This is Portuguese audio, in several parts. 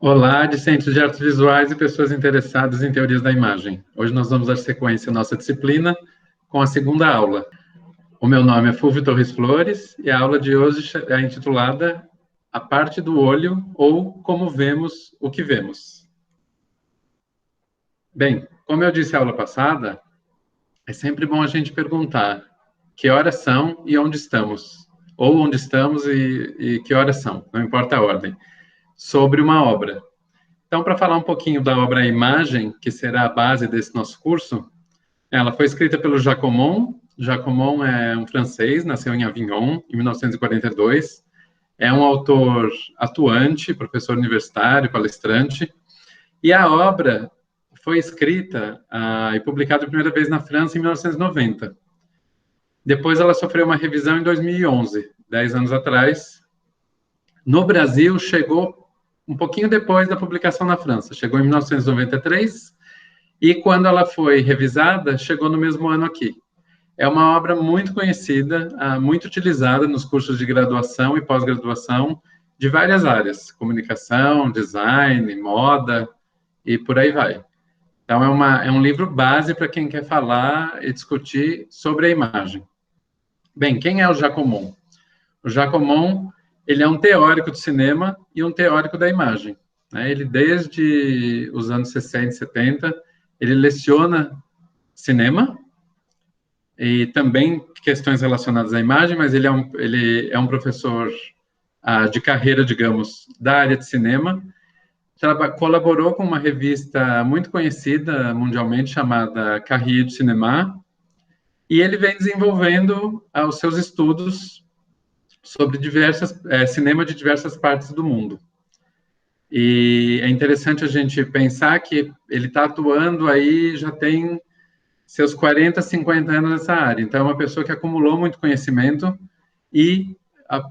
Olá, discentes de artes visuais e pessoas interessadas em teorias da imagem. Hoje nós vamos dar sequência à nossa disciplina com a segunda aula. O meu nome é Fulvio Torres Flores e a aula de hoje é intitulada A Parte do Olho ou Como Vemos o que Vemos. Bem, como eu disse na aula passada, é sempre bom a gente perguntar que horas são e onde estamos, ou onde estamos e que horas são, não importa a ordem, sobre uma obra. Então, para falar um pouquinho da obra Imagem, que será a base desse nosso curso, ela foi escrita pelo Jacomon. Jacomon é um francês, nasceu em Avignon, em 1942. É um autor atuante, professor universitário, palestrante. E a obra foi escrita e publicada a primeira vez na França em 1990. Depois ela sofreu uma revisão em 2011, 10 anos atrás. No Brasil, chegou um pouquinho depois da publicação na França. Chegou em 1993 e, quando ela foi revisada, chegou no mesmo ano aqui. É uma obra muito conhecida, muito utilizada nos cursos de graduação e pós-graduação de várias áreas, comunicação, design, moda e por aí vai. Então, é um livro base para quem quer falar e discutir sobre a imagem. Bem, quem é o Jacomon? O Jacomon, ele é um teórico do cinema e um teórico da imagem. Ele, desde os anos 60 e 70, ele leciona cinema e também questões relacionadas à imagem, mas ele é um professor de carreira, digamos, da área de cinema. Colaborou com uma revista muito conhecida mundialmente chamada Cahiers du Cinéma, e ele vem desenvolvendo os seus estudos sobre cinema de diversas partes do mundo. E é interessante a gente pensar que ele está atuando aí, já tem seus 40, 50 anos nessa área. Então, é uma pessoa que acumulou muito conhecimento e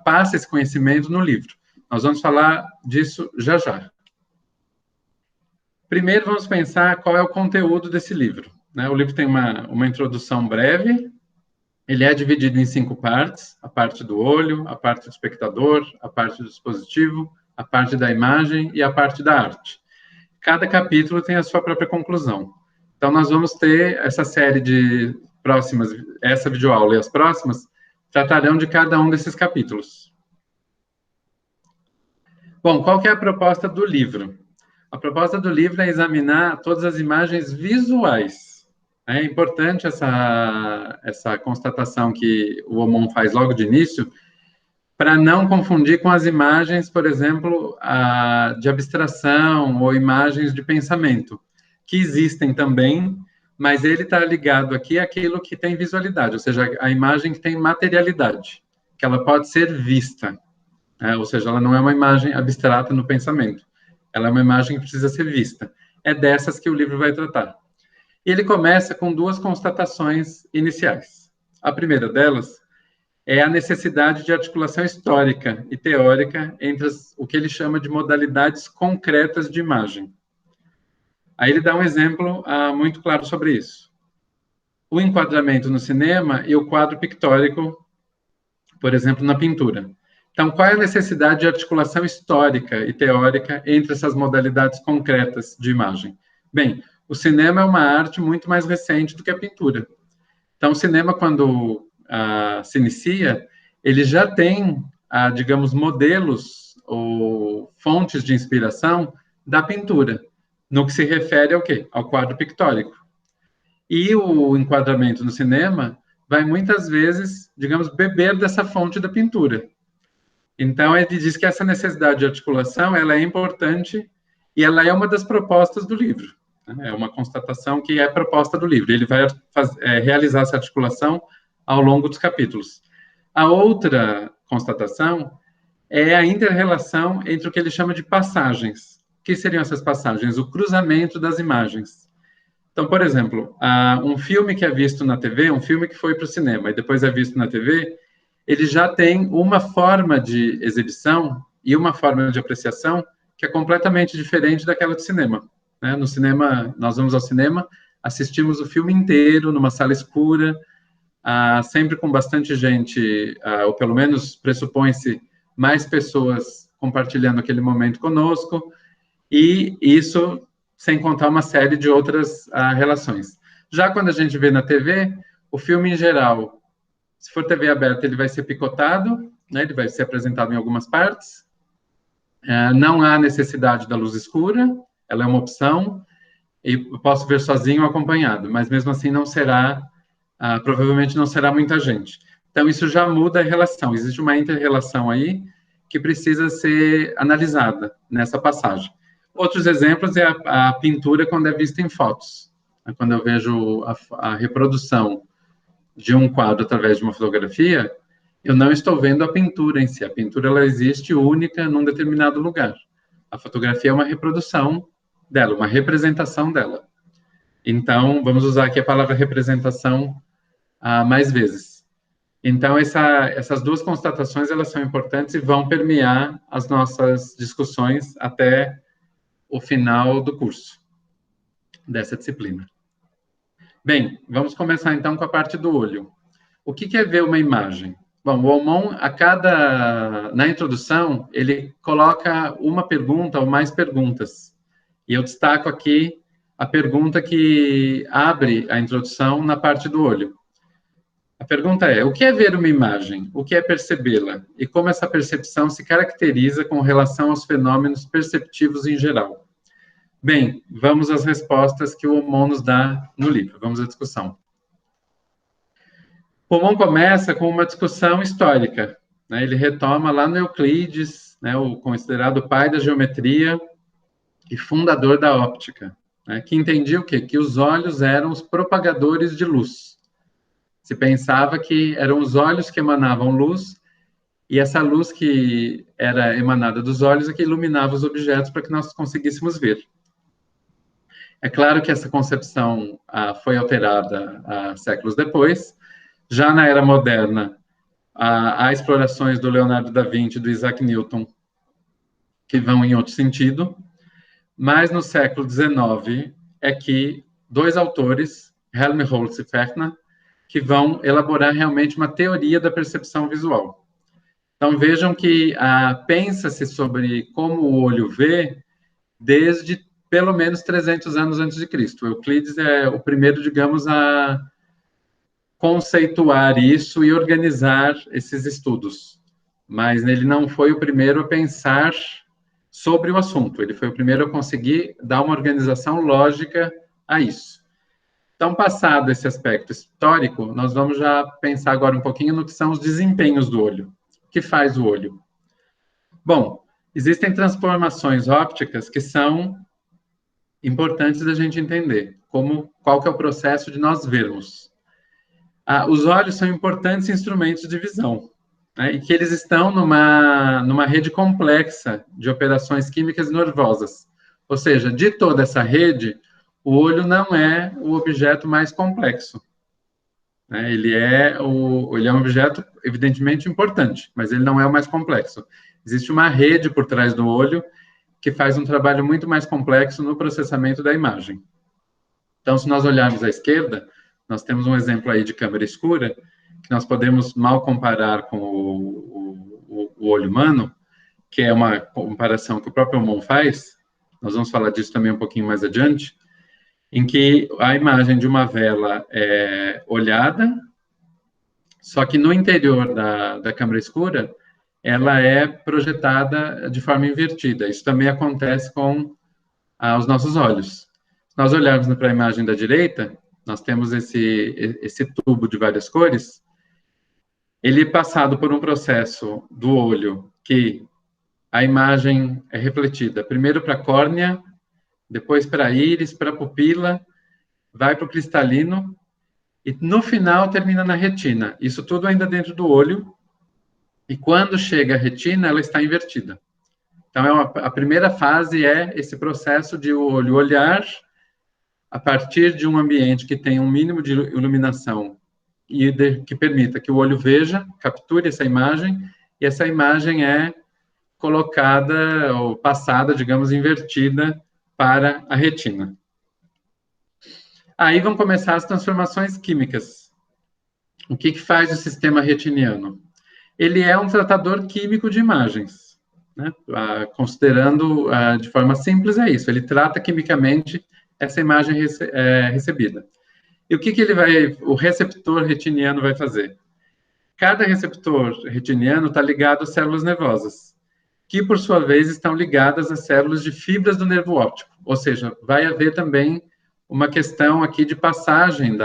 passa esse conhecimento no livro. Nós vamos falar disso já já. Primeiro, vamos pensar qual é o conteúdo desse livro. O livro tem uma introdução breve. Ele é dividido em 5 partes: a parte do olho, a parte do espectador, a parte do dispositivo, a parte da imagem e a parte da arte. Cada capítulo tem a sua própria conclusão. Então, nós vamos ter essa série de próximas, essa videoaula e as próximas, tratarão de cada um desses capítulos. Bom, qual que é a proposta do livro? A proposta do livro é examinar todas as imagens visuais. É importante essa constatação que o Omon faz logo de início, para não confundir com as imagens, por exemplo, de abstração ou imagens de pensamento, que existem também, mas ele está ligado aqui àquilo que tem visualidade, ou seja, a imagem que tem materialidade, que ela pode ser vista, ou seja, ela não é uma imagem abstrata no pensamento, ela é uma imagem que precisa ser vista. É dessas que o livro vai tratar. E ele começa com 2 constatações iniciais. A primeira delas é a necessidade de articulação histórica e teórica entre o que ele chama de modalidades concretas de imagem. Aí ele dá um exemplo muito claro sobre isso. O enquadramento no cinema e o quadro pictórico, por exemplo, na pintura. Então, qual é a necessidade de articulação histórica e teórica entre essas modalidades concretas de imagem? Bem, o cinema é uma arte muito mais recente do que a pintura. Então, o cinema, quando se inicia, ele já tem, digamos, modelos ou fontes de inspiração da pintura, no que se refere ao quê? Ao quadro pictórico. E o enquadramento no cinema vai, muitas vezes, digamos, beber dessa fonte da pintura. Então, ele diz que essa necessidade de articulação, ela é importante e ela é uma das propostas do livro. É uma constatação que é proposta do livro. Ele vai realizar essa articulação ao longo dos capítulos. A outra constatação é a inter-relação entre o que ele chama de passagens. O que seriam essas passagens? O cruzamento das imagens. Então, por exemplo, um filme que é visto na TV, um filme que foi para o cinema e depois é visto na TV, ele já tem uma forma de exibição e uma forma de apreciação que é completamente diferente daquela do cinema. No cinema, nós vamos ao cinema, assistimos o filme inteiro numa sala escura, sempre com bastante gente, ou pelo menos pressupõe-se mais pessoas compartilhando aquele momento conosco, E isso sem contar uma série de outras relações. Já quando a gente vê na TV, o filme em geral, se for TV aberta, ele vai ser picotado, né, ele vai ser apresentado em algumas partes. Não há necessidade da luz escura, ela é uma opção, e eu posso ver sozinho ou acompanhado, mas mesmo assim não será, provavelmente não será muita gente. Então, isso já muda a relação, existe uma inter-relação aí que precisa ser analisada nessa passagem. Outros exemplos é a pintura quando é vista em fotos. Quando eu vejo a reprodução de um quadro através de uma fotografia, eu não estou vendo a pintura em si. A pintura ela existe única num determinado lugar. A fotografia é uma reprodução dela, uma representação dela. Então, vamos usar aqui a palavra representação mais vezes. Então, essas duas constatações elas são importantes e vão permear as nossas discussões até o final do curso, dessa disciplina. Bem, vamos começar então com a parte do olho. O que é ver uma imagem? Bom, o Aumont, na introdução, ele coloca uma pergunta ou mais perguntas. E eu destaco aqui a pergunta que abre a introdução na parte do olho. A pergunta é: o que é ver uma imagem? O que é percebê-la? E como essa percepção se caracteriza com relação aos fenômenos perceptivos em geral? Bem, vamos às respostas que o Aumont nos dá no livro. Vamos à discussão. O Aumont começa com uma discussão histórica. Né? Ele retoma lá no Euclides, né, o considerado pai da geometria e fundador da óptica, né, que entendia o quê? Que os olhos eram os propagadores de luz. Se pensava que eram os olhos que emanavam luz, e essa luz que era emanada dos olhos é que iluminava os objetos para que nós conseguíssemos ver. É claro que essa concepção foi alterada séculos depois. Já na era moderna, há explorações do Leonardo da Vinci e do Isaac Newton que vão em outro sentido, mas no século XIX é que dois autores, Helmholtz e Fechner, que vão elaborar realmente uma teoria da percepção visual. Então, vejam que pensa-se sobre como o olho vê desde pelo menos 300 anos antes de Cristo. Euclides é o primeiro, digamos, a conceituar isso e organizar esses estudos. Mas ele não foi o primeiro a pensar sobre o assunto, ele foi o primeiro a conseguir dar uma organização lógica a isso. Então, passado esse aspecto histórico, nós vamos já pensar agora um pouquinho no que são os desempenhos do olho. O que faz o olho? Bom, existem transformações ópticas que são importantes da gente entender, como qual que é o processo de nós vermos. Os olhos são importantes instrumentos de visão, né, e que eles estão numa rede complexa de operações químicas nervosas. Ou seja, de toda essa rede, o olho não é o objeto mais complexo. Né? Ele é um objeto, evidentemente, importante, mas ele não é o mais complexo. Existe uma rede por trás do olho que faz um trabalho muito mais complexo no processamento da imagem. Então, se nós olharmos à esquerda, nós temos um exemplo aí de câmera escura, que nós podemos mal comparar com o olho humano, que é uma comparação que o próprio Aumont faz, nós vamos falar disso também um pouquinho mais adiante, em que a imagem de uma vela é olhada, só que no interior da câmera escura, ela é projetada de forma invertida. Isso também acontece com os nossos olhos. Se nós olharmos para a imagem da direita, nós temos esse tubo de várias cores. Ele é passado por um processo do olho que a imagem é refletida primeiro para a córnea, depois para a íris, para a pupila, vai para o cristalino e no final termina na retina. Isso tudo ainda dentro do olho. E quando chega à retina, ela está invertida. Então, a primeira fase é esse processo de o olho olhar a partir de um ambiente que tem um mínimo de iluminação e que permita que o olho veja, capture essa imagem, e essa imagem é colocada ou passada, digamos, invertida para a retina. Aí vão começar as transformações químicas. O que faz o sistema retiniano? Ele é um tratador químico de imagens. né? Considerando de forma simples, é isso. Ele trata quimicamente essa imagem recebida. E o que o receptor retiniano vai fazer? Cada receptor retiniano está ligado às células nervosas, que, por sua vez, estão ligadas às células de fibras do nervo óptico. Ou seja, vai haver também uma questão aqui de passagem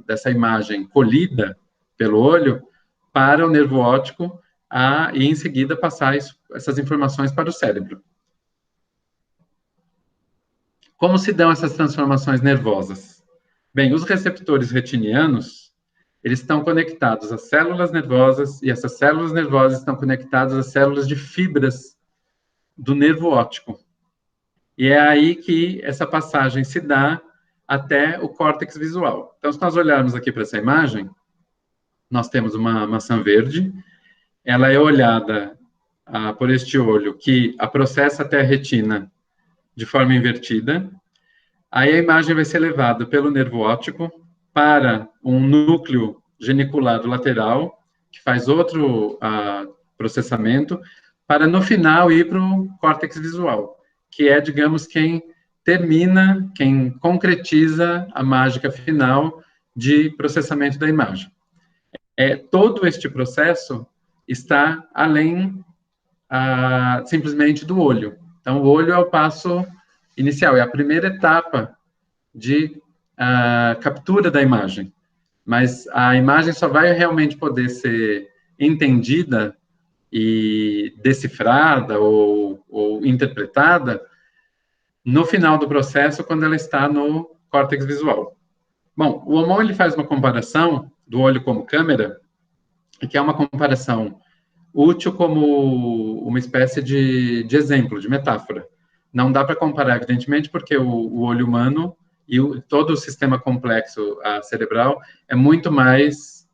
dessa imagem colhida pelo olho para o nervo óptico e, em seguida, passar essas informações para o cérebro. Como se dão essas transformações nervosas? Bem, os receptores retinianos, eles estão conectados às células nervosas, e essas células nervosas estão conectadas às células de fibras do nervo óptico. E é aí que essa passagem se dá até o córtex visual. Então, se nós olharmos aqui para essa imagem, nós temos uma maçã verde, ela é olhada por este olho, que a processa até a retina de forma invertida. Aí a imagem vai ser levada pelo nervo óptico para um núcleo geniculado lateral, que faz outro processamento, para no final ir para o córtex visual, que é, digamos, quem termina, quem concretiza a mágica final de processamento da imagem. Todo este processo está além simplesmente do olho. Então, o olho é o passo inicial, é a primeira etapa de captura da imagem. Mas a imagem só vai realmente poder ser entendida e decifrada ou interpretada no final do processo, quando ela está no córtex visual. Bom, o Aumont ele faz uma comparação do olho como câmera, que é uma comparação útil como uma espécie de exemplo, de metáfora. Não dá para comparar, evidentemente, porque o olho humano e todo o sistema complexo cerebral é muito mais,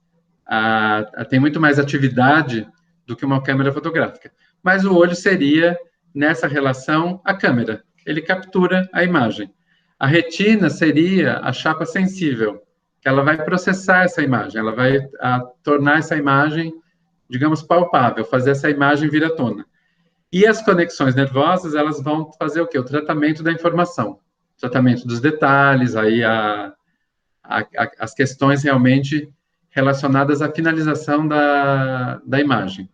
tem muito mais atividade do que uma câmera fotográfica. Mas o olho seria, nessa relação, a câmera. Ele captura a imagem. A retina seria a chapa sensível, que ela vai processar essa imagem, ela vai tornar essa imagem, digamos, palpável, fazer essa imagem vir à tona. E as conexões nervosas, elas vão fazer o quê? O tratamento da informação, o tratamento dos detalhes, aí as questões realmente relacionadas à finalização da imagem,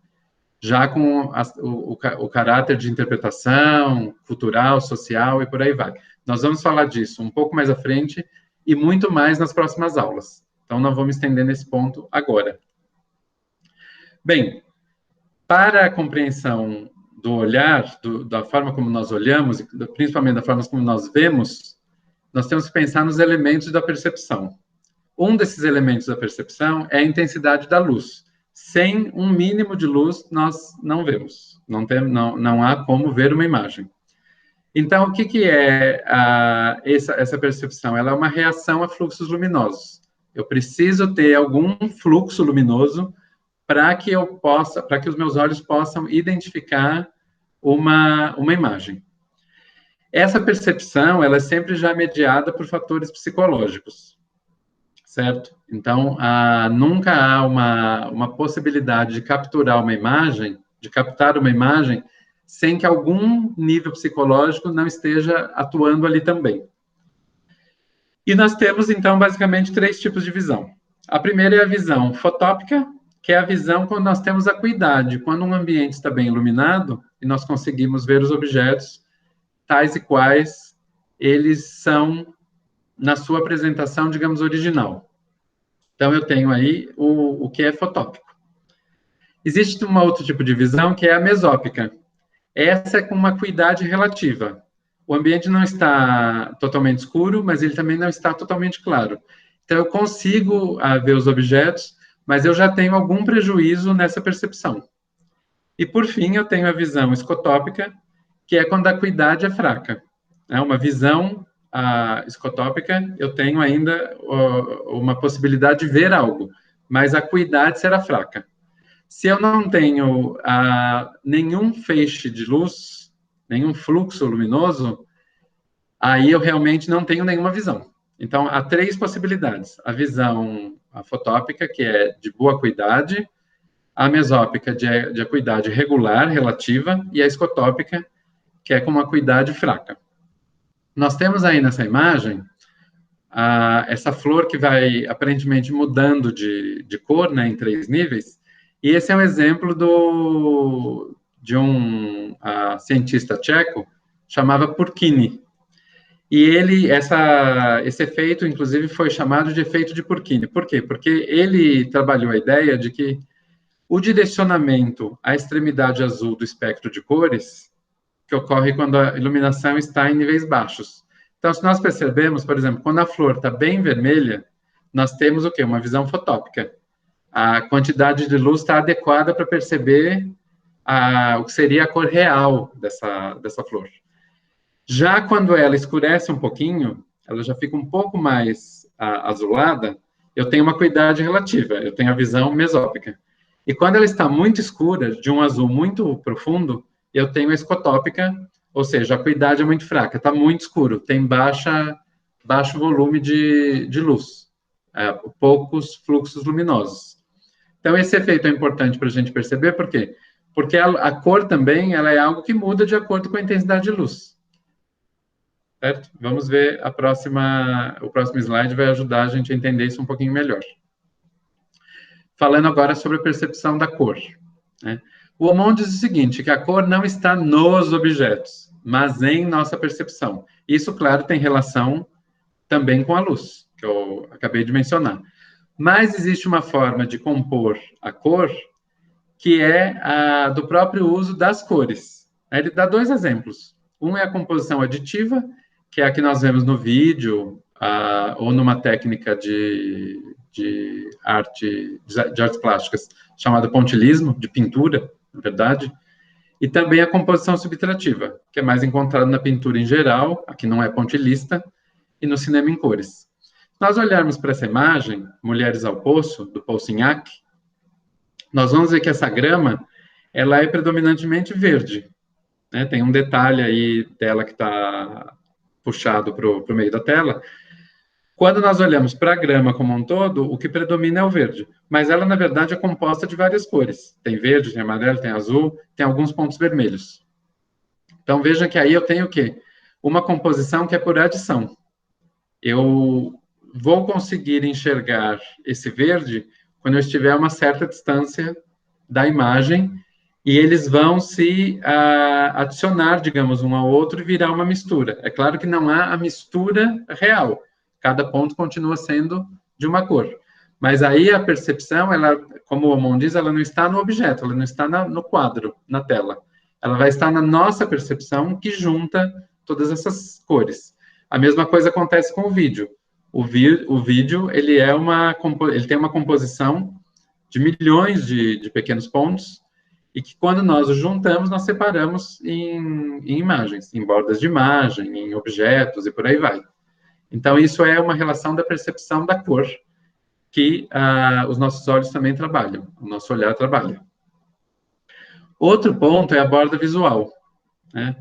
já com o caráter de interpretação cultural, social e por aí vai. Nós vamos falar disso um pouco mais à frente e muito mais nas próximas aulas. Então, não vou me estender nesse ponto agora. Bem, para a compreensão do olhar, da forma como nós olhamos, e principalmente da forma como nós vemos, nós temos que pensar nos elementos da percepção. Um desses elementos da percepção é a intensidade da luz. Sem um mínimo de luz, nós não vemos. Não há como ver uma imagem. Então, o que é essa percepção? Ela é uma reação a fluxos luminosos. Eu preciso ter algum fluxo luminoso para que os meus olhos possam identificar uma imagem. Essa percepção, ela é sempre já mediada por fatores psicológicos, certo? Então, nunca há uma possibilidade de capturar uma imagem, de captar uma imagem, sem que algum nível psicológico não esteja atuando ali também. E nós temos, então, basicamente, 3 tipos de visão. A primeira é a visão fotópica, que é a visão quando nós temos acuidade, quando um ambiente está bem iluminado e nós conseguimos ver os objetos tais e quais eles são na sua apresentação, digamos, original. Então, eu tenho aí o que é fotópico. Existe um outro tipo de visão que é a mesópica. Essa é com uma acuidade relativa. O ambiente não está totalmente escuro, mas ele também não está totalmente claro. Então, eu consigo ver os objetos, mas eu já tenho algum prejuízo nessa percepção. E, por fim, eu tenho a visão escotópica, que é quando a acuidade é fraca. É uma visão escotópica, eu tenho ainda uma possibilidade de ver algo, mas a acuidade será fraca. Se eu não tenho nenhum feixe de luz, nenhum fluxo luminoso, aí eu realmente não tenho nenhuma visão. Então, há 3 possibilidades. A visão fotópica, que é de boa acuidade, a mesópica de acuidade regular, relativa, e a escotópica, que é com uma acuidade fraca. Nós temos aí nessa imagem essa flor que vai aparentemente mudando de cor, né, em 3 níveis, e esse é um exemplo de um cientista tcheco, chamava Purkinje. E esse efeito, inclusive, foi chamado de efeito de Purkinje. Por quê? Porque ele trabalhou a ideia de que o direcionamento à extremidade azul do espectro de cores, que ocorre quando a iluminação está em níveis baixos. Então, se nós percebemos, por exemplo, quando a flor está bem vermelha, nós temos o quê? Uma visão fotópica. A quantidade de luz está adequada para perceber o que seria a cor real dessa flor. Já quando ela escurece um pouquinho, ela já fica um pouco mais azulada, eu tenho uma acuidade relativa, eu tenho a visão mesópica. E quando ela está muito escura, de um azul muito profundo, eu tenho a escotópica, ou seja, a acuidade é muito fraca, está muito escuro, tem baixo volume de luz, poucos fluxos luminosos. Então, esse efeito é importante para a gente perceber, por quê? Porque a cor também ela é algo que muda de acordo com a intensidade de luz. Certo? Vamos ver o próximo slide vai ajudar a gente a entender isso um pouquinho melhor. Falando agora sobre a percepção da cor, né? O Aumont diz o seguinte, que a cor não está nos objetos, mas em nossa percepção. Isso, claro, tem relação também com a luz, que eu acabei de mencionar. Mas existe uma forma de compor a cor que é do próprio uso das cores. Ele dá 2 exemplos. Um é a composição aditiva, que é a que nós vemos no vídeo, ou numa técnica de artes plásticas, chamada pontilhismo, de pintura, na verdade, e também a composição subtrativa, que é mais encontrada na pintura em geral, aqui não é pontilhista, e no cinema em cores. Se nós olharmos para essa imagem, Mulheres ao Poço, do Paul Signac, nós vamos ver que essa grama, ela é predominantemente verde, né? Tem um detalhe aí dela que está puxado para o meio da tela. Quando nós olhamos para a grama como um todo, o que predomina é o verde, mas ela, na verdade, é composta de várias cores. Tem verde, tem amarelo, tem azul, tem alguns pontos vermelhos. Então, veja que aí eu tenho o quê? Uma composição que é por adição. Eu vou conseguir enxergar esse verde quando eu estiver a uma certa distância da imagem e eles vão se adicionar, digamos, um ao outro e virar uma mistura. É claro que não há a mistura real. Cada ponto continua sendo de uma cor. Mas aí a percepção, ela, como o Aumont diz, ela não está no objeto, ela não está no quadro, na tela. Ela vai estar na nossa percepção que junta todas essas cores. A mesma coisa acontece com o vídeo. O vídeo, ele tem uma composição de milhões de pequenos pontos e que quando nós os juntamos, nós separamos em imagens, em bordas de imagem, em objetos e por aí vai. Então, isso é uma relação da percepção da cor que os nossos olhos também trabalham, o nosso olhar trabalha. Outro ponto é a borda visual, né?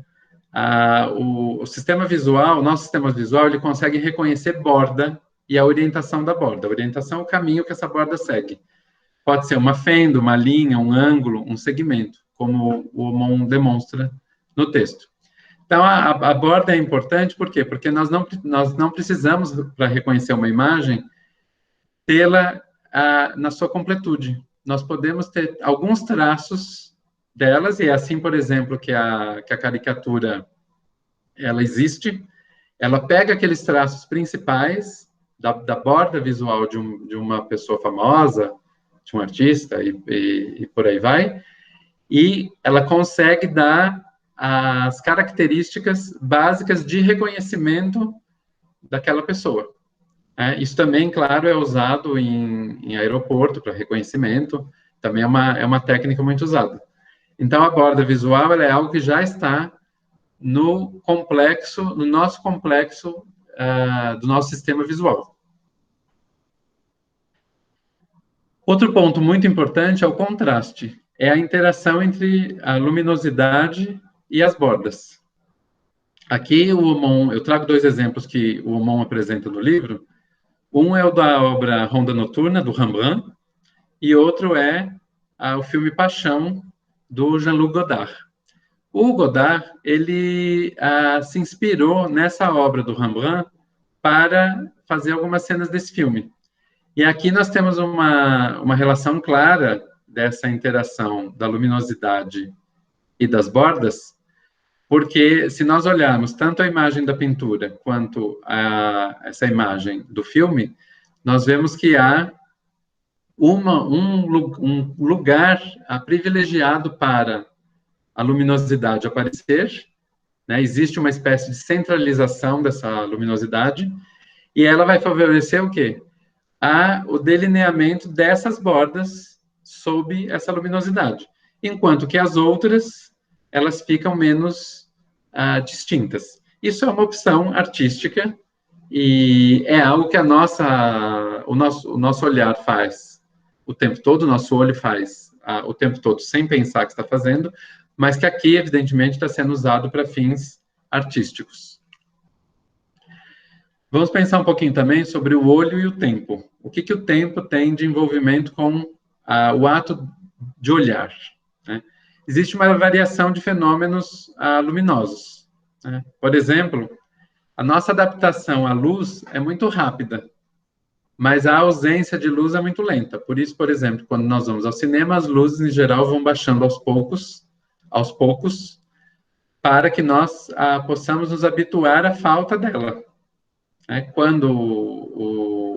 O sistema visual, o nosso sistema visual, ele consegue reconhecer borda e a orientação da borda. A orientação é o caminho que essa borda segue. Pode ser uma fenda, uma linha, um ângulo, um segmento, como o Aumont demonstra no texto. Então, a borda é importante, por quê? Porque nós não precisamos, para reconhecer uma imagem, tê-la na sua completude. Nós podemos ter alguns traços delas, e é assim, por exemplo, que a caricatura ela existe, ela pega aqueles traços principais da borda visual de uma pessoa famosa, de um artista, e por aí vai, e ela consegue dar as características básicas de reconhecimento daquela pessoa. Isso também, claro, é usado em aeroporto para reconhecimento, também é uma técnica muito usada. Então, a borda visual ela é algo que já está no nosso complexo do nosso sistema visual. Outro ponto muito importante é o contraste, é a interação entre a luminosidade e as bordas. Aqui, eu trago 2 exemplos que o Aumont apresenta no livro. Um é o da obra Ronda Noturna, do Rembrandt, e outro é o filme Paixão, do Jean-Luc Godard. O Godard, ele se inspirou nessa obra do Rembrandt para fazer algumas cenas desse filme. E aqui nós temos uma relação clara dessa interação da luminosidade e das bordas, porque se nós olharmos tanto a imagem da pintura quanto essa imagem do filme, nós vemos que há um lugar privilegiado para a luminosidade aparecer, né? Existe uma espécie de centralização dessa luminosidade, e ela vai favorecer o quê? O delineamento dessas bordas sob essa luminosidade, enquanto que as outras, elas ficam menos distintas. Isso é uma opção artística e é algo que o nosso olhar faz o tempo todo, o nosso olho faz o tempo todo sem pensar que está fazendo, mas que aqui, evidentemente, está sendo usado para fins artísticos. Vamos pensar um pouquinho também sobre o olho e o tempo. O que o tempo tem de envolvimento com o ato de olhar, né? Existe uma variação de fenômenos luminosos, né? Por exemplo, a nossa adaptação à luz é muito rápida, mas a ausência de luz é muito lenta. Por isso, por exemplo, quando nós vamos ao cinema, as luzes, em geral, vão baixando aos poucos, para que nós possamos nos habituar à falta dela. Quando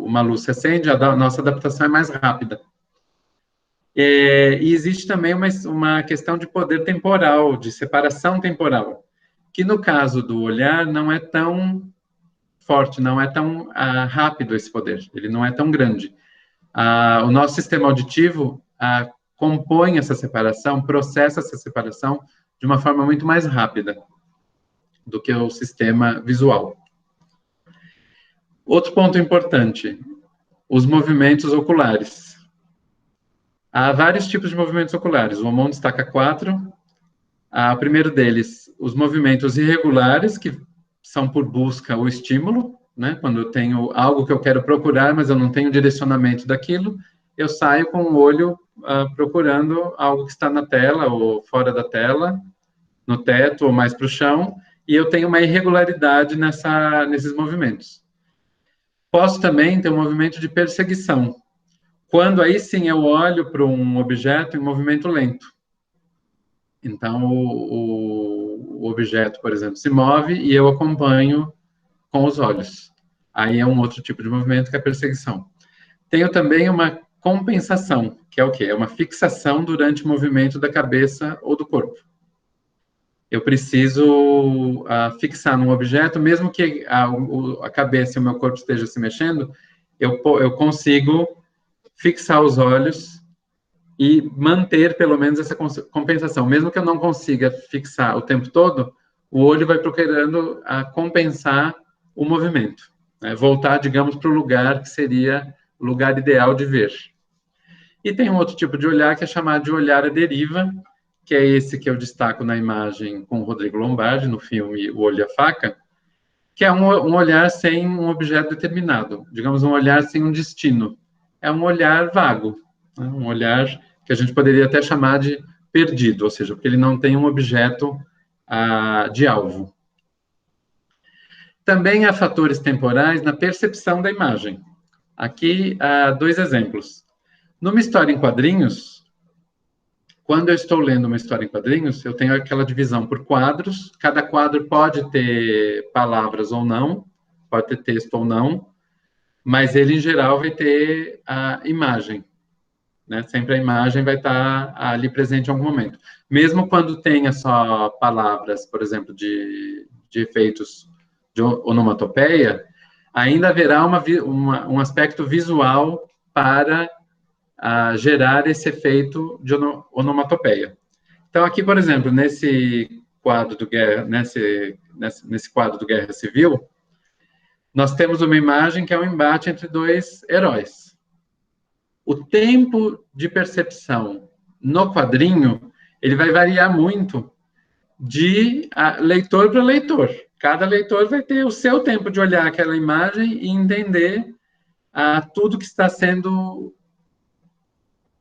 uma luz se acende, a nossa adaptação é mais rápida. E existe também uma questão de poder temporal, de separação temporal, que no caso do olhar não é tão forte, não é tão rápido esse poder, ele não é tão grande. O nosso sistema auditivo compõe essa separação, processa essa separação de uma forma muito mais rápida do que o sistema visual. Outro ponto importante, os movimentos oculares. Há vários tipos de movimentos oculares, o Aumont destaca 4. O primeiro deles, os movimentos irregulares, que são por busca ou estímulo, né? Quando eu tenho algo que eu quero procurar, mas eu não tenho direcionamento daquilo, eu saio com o olho procurando algo que está na tela ou fora da tela, no teto ou mais para o chão, e eu tenho uma irregularidade nesses movimentos. Posso também ter um movimento de perseguição, quando aí sim eu olho para um objeto em movimento lento. Então, o objeto, por exemplo, se move e eu acompanho com os olhos. Aí é um outro tipo de movimento que é a perseguição. Tenho também uma compensação, que é o quê? É uma fixação durante o movimento da cabeça ou do corpo. Eu preciso fixar num objeto, mesmo que a cabeça e o meu corpo estejam se mexendo, eu consigo fixar os olhos e manter, pelo menos, essa compensação. Mesmo que eu não consiga fixar o tempo todo, o olho vai procurando compensar o movimento, né? Voltar, digamos, para o lugar que seria o lugar ideal de ver. E tem um outro tipo de olhar que é chamado de olhar à deriva, que é esse que eu destaco na imagem com o Rodrigo Lombardi, no filme O Olho e a Faca, que é um olhar sem um objeto determinado, digamos, um olhar sem um destino. É um olhar vago, né? Um olhar que a gente poderia até chamar de perdido, ou seja, porque ele não tem um objeto de alvo. Também há fatores temporais na percepção da imagem. Aqui há 2 exemplos. Numa história em quadrinhos, quando eu estou lendo uma história em quadrinhos, eu tenho aquela divisão por quadros. Cada quadro pode ter palavras ou não, pode ter texto ou não, mas ele, em geral, vai ter a imagem, né? Sempre a imagem vai estar ali presente em algum momento. Mesmo quando tenha só palavras, por exemplo, de efeitos de onomatopeia, ainda haverá um aspecto visual para gerar esse efeito de onomatopeia. Então, aqui, por exemplo, nesse quadro do Guerra Civil, nós temos uma imagem que é um embate entre 2 heróis. O tempo de percepção no quadrinho, ele vai variar muito de leitor para leitor. Cada leitor vai ter o seu tempo de olhar aquela imagem e entender tudo que está sendo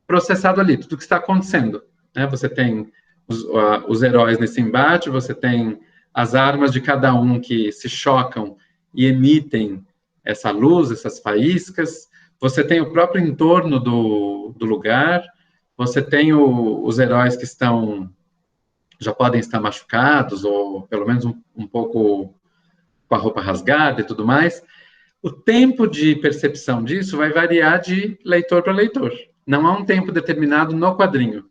processado ali, tudo que está acontecendo. Né? Você tem os heróis nesse embate, você tem as armas de cada um que se chocam e emitem essa luz, essas faíscas, você tem o próprio entorno do lugar, você tem os heróis que já podem estar machucados, ou pelo menos um pouco com a roupa rasgada e tudo mais. O tempo de percepção disso vai variar de leitor para leitor. Não há um tempo determinado no quadrinho.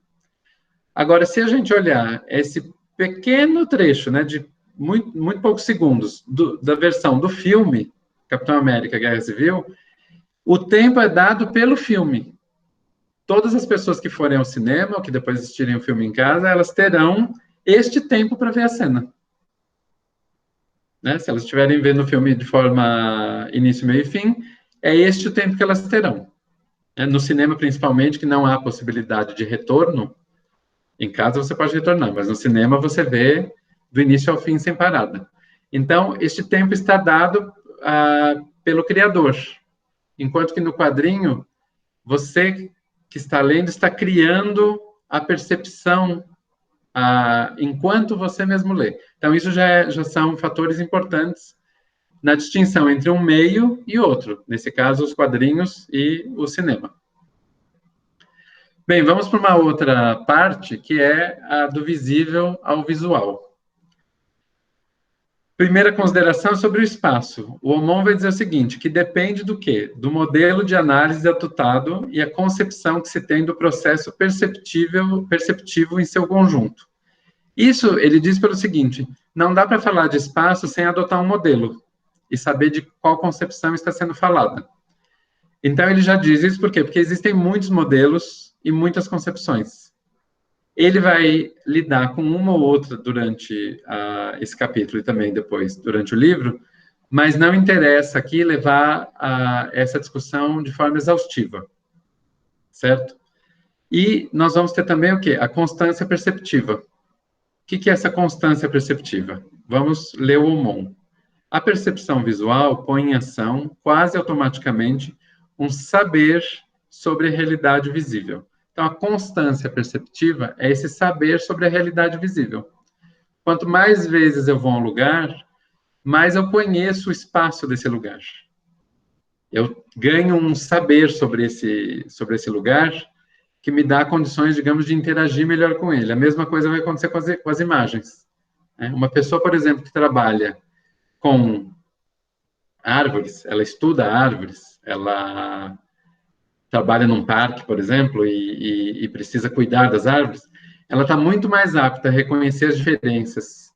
Agora, se a gente olhar esse pequeno trecho, né, de muito poucos segundos, da versão do filme, Capitão América, Guerra Civil, o tempo é dado pelo filme. Todas as pessoas que forem ao cinema, ou que depois assistirem o filme em casa, elas terão este tempo para ver a cena. Né? Se elas estiverem vendo o filme de forma início, meio e fim, é este o tempo que elas terão. No cinema, principalmente, que não há possibilidade de retorno, em casa você pode retornar, mas no cinema você vê do início ao fim sem parada. Então, este tempo está dado pelo criador, enquanto que no quadrinho, você que está lendo está criando a percepção enquanto você mesmo lê. Então, isso já são fatores importantes na distinção entre um meio e outro, nesse caso, os quadrinhos e o cinema. Bem, vamos para uma outra parte, que é a do visível ao visual. Primeira consideração sobre o espaço. O Aumont vai dizer o seguinte, que depende do quê? Do modelo de análise adotado e a concepção que se tem do processo perceptivo em seu conjunto. Isso, ele diz pelo seguinte, não dá para falar de espaço sem adotar um modelo e saber de qual concepção está sendo falada. Então, ele já diz isso por quê? Porque existem muitos modelos e muitas concepções. Ele vai lidar com uma ou outra durante esse capítulo e também depois, durante o livro, mas não interessa aqui levar essa discussão de forma exaustiva, certo? E nós vamos ter também o quê? A constância perceptiva. O que é essa constância perceptiva? Vamos ler o Aumont. A percepção visual põe em ação, quase automaticamente, um saber sobre a realidade visível. Então, a constância perceptiva é esse saber sobre a realidade visível. Quanto mais vezes eu vou a um lugar, mais eu conheço o espaço desse lugar. Eu ganho um saber sobre esse lugar que me dá condições, digamos, de interagir melhor com ele. A mesma coisa vai acontecer com as imagens. Uma pessoa, por exemplo, que trabalha com árvores, ela estuda árvores, ela trabalha num parque, por exemplo, e precisa cuidar das árvores, ela está muito mais apta a reconhecer as diferenças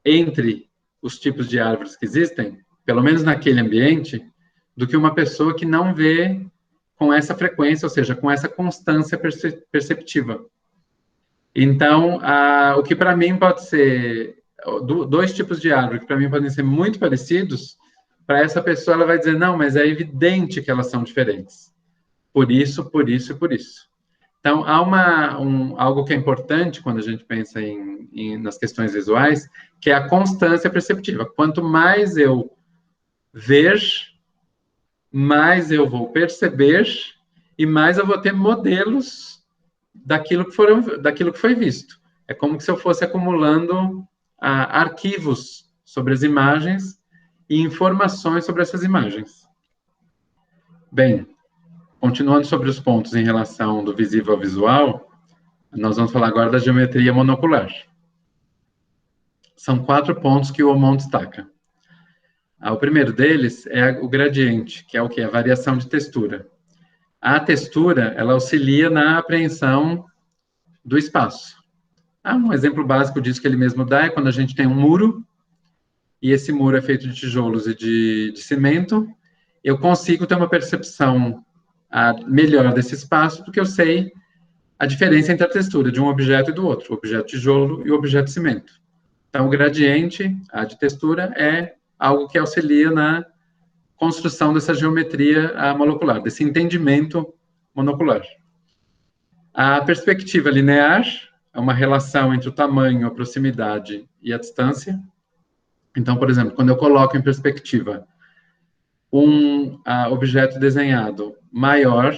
entre os tipos de árvores que existem, pelo menos naquele ambiente, do que uma pessoa que não vê com essa frequência, ou seja, com essa constância perceptiva. Então, o que para mim pode ser dois tipos de árvore que para mim podem ser muito parecidos, para essa pessoa ela vai dizer, não, mas é evidente que elas são diferentes. Por isso, por isso e por isso. Então, há algo que é importante quando a gente pensa nas questões visuais, que é a constância perceptiva. Quanto mais eu ver, mais eu vou perceber e mais eu vou ter modelos daquilo que foi visto. É como se eu fosse acumulando arquivos sobre as imagens e informações sobre essas imagens. Bem, continuando sobre os pontos em relação do visível ao visual, nós vamos falar agora da geometria monocular. São 4 pontos que o Aumont destaca. O primeiro deles é o gradiente, que é o quê? A variação de textura. A textura, ela auxilia na apreensão do espaço. Um exemplo básico disso que ele mesmo dá é quando a gente tem um muro, e esse muro é feito de tijolos e de cimento, eu consigo ter uma percepção melhor desse espaço, porque eu sei a diferença entre a textura de um objeto e do outro, o objeto tijolo e o objeto cimento. Então, o gradiente, de textura, é algo que auxilia na construção dessa geometria molecular, desse entendimento monocular. A perspectiva linear é uma relação entre o tamanho, a proximidade e a distância. Então, por exemplo, quando eu coloco em perspectiva um objeto desenhado maior,